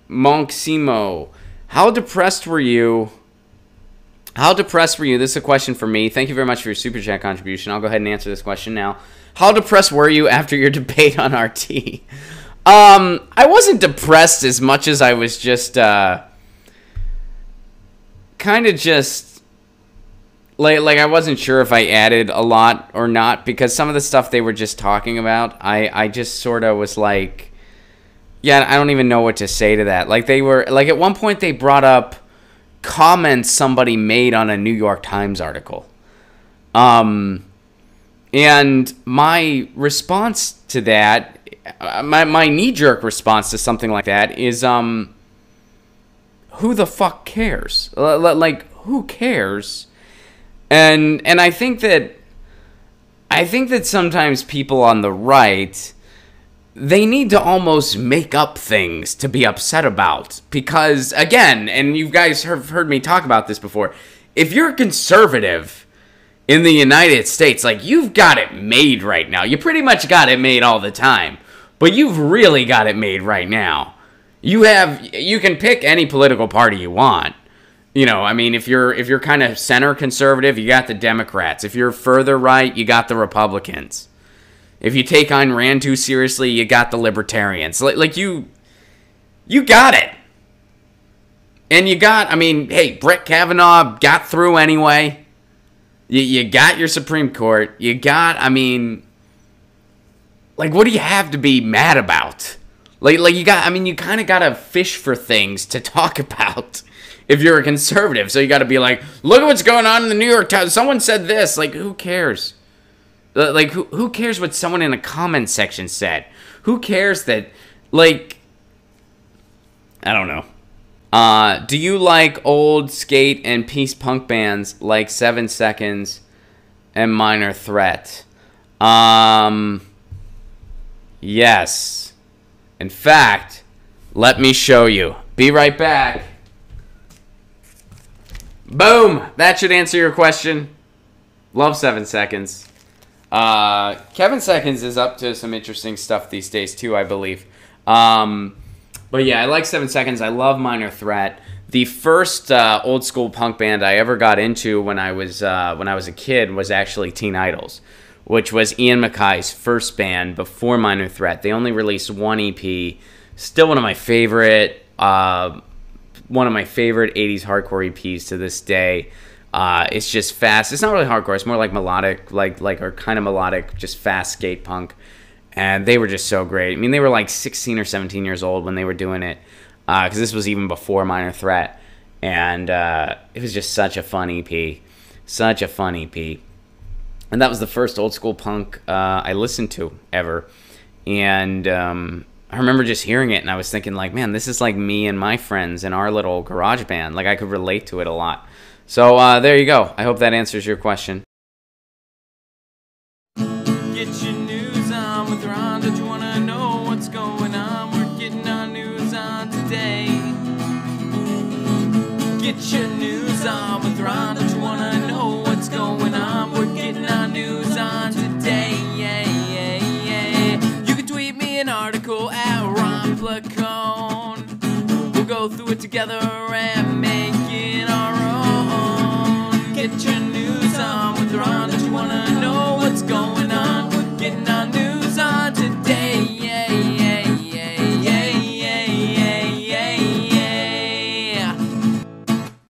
Monksimo, how depressed were you? How depressed were you? This is a question for me. Thank you very much for your Super Chat contribution. I'll go ahead and answer this question now. How depressed were you after your debate on RT? I wasn't depressed as much as I was just kind of just like I wasn't sure if I added a lot or not, because some of the stuff they were just talking about, I just sort of was like, yeah, I don't even know what to say to that. Like, they were, like, at one point they brought up comments somebody made on a New York Times article. And my response to that, my knee-jerk response to something like that is, who the fuck cares? Like, who cares? And I think that sometimes people on the right, they need to almost make up things to be upset about. Because, again, and you guys have heard me talk about this before, if you're a conservative in the United States, like, you've got it made right now. You pretty much got it made all the time, but you've really got it made right now. You can pick any political party you want. You know, I mean, if you're kind of center conservative, you got the Democrats. If you're further right, you got the Republicans. If you take Ayn Rand too seriously, you got the libertarians. Like you got it. And you got, I mean, hey, Brett Kavanaugh got through anyway. You got your Supreme Court. You got, I mean, like, what do you have to be mad about? Like you got, I mean, you kind of got to fish for things to talk about if you're a conservative. So you got to be like, look at what's going on in the New York Times. Someone said this. Like, who cares? Like, who cares what someone in a comment section said? Who cares that, like, I don't know. Do you like old skate and peace punk bands like 7 Seconds and Minor Threat? Yes. In fact, let me show you. Be right back. Boom! That should answer your question. Love 7 Seconds. Kevin Seconds is up to some interesting stuff these days too, I believe. But yeah, I like 7 Seconds. I love Minor Threat. The first old school punk band I ever got into when I was a kid was actually Teen Idols, which was Ian MacKay's first band before Minor Threat. They only released one EP. Still one of my favorite 80s hardcore EPs to this day. It's just fast. It's not really hardcore. It's more like melodic, or kind of melodic, just fast skate punk. And they were just so great. I mean, they were like 16 or 17 years old when they were doing it, because this was even before Minor Threat. And it was just such a fun EP. Such a fun EP. And that was the first old school punk I listened to ever. And I remember just hearing it, and I was thinking, like, man, this is like me and my friends in our little garage band. Like, I could relate to it a lot. So there you go. I hope that answers your question. Get your news on with Ron. Don't you want to know what's going on? We're getting our news on today. Get your news on with Ron. Don't you want to know what's going on? We're getting our news on today. Yeah, yeah, yeah. You can tweet me an article at Ron Placone. We'll go through it together and make it our own. Get your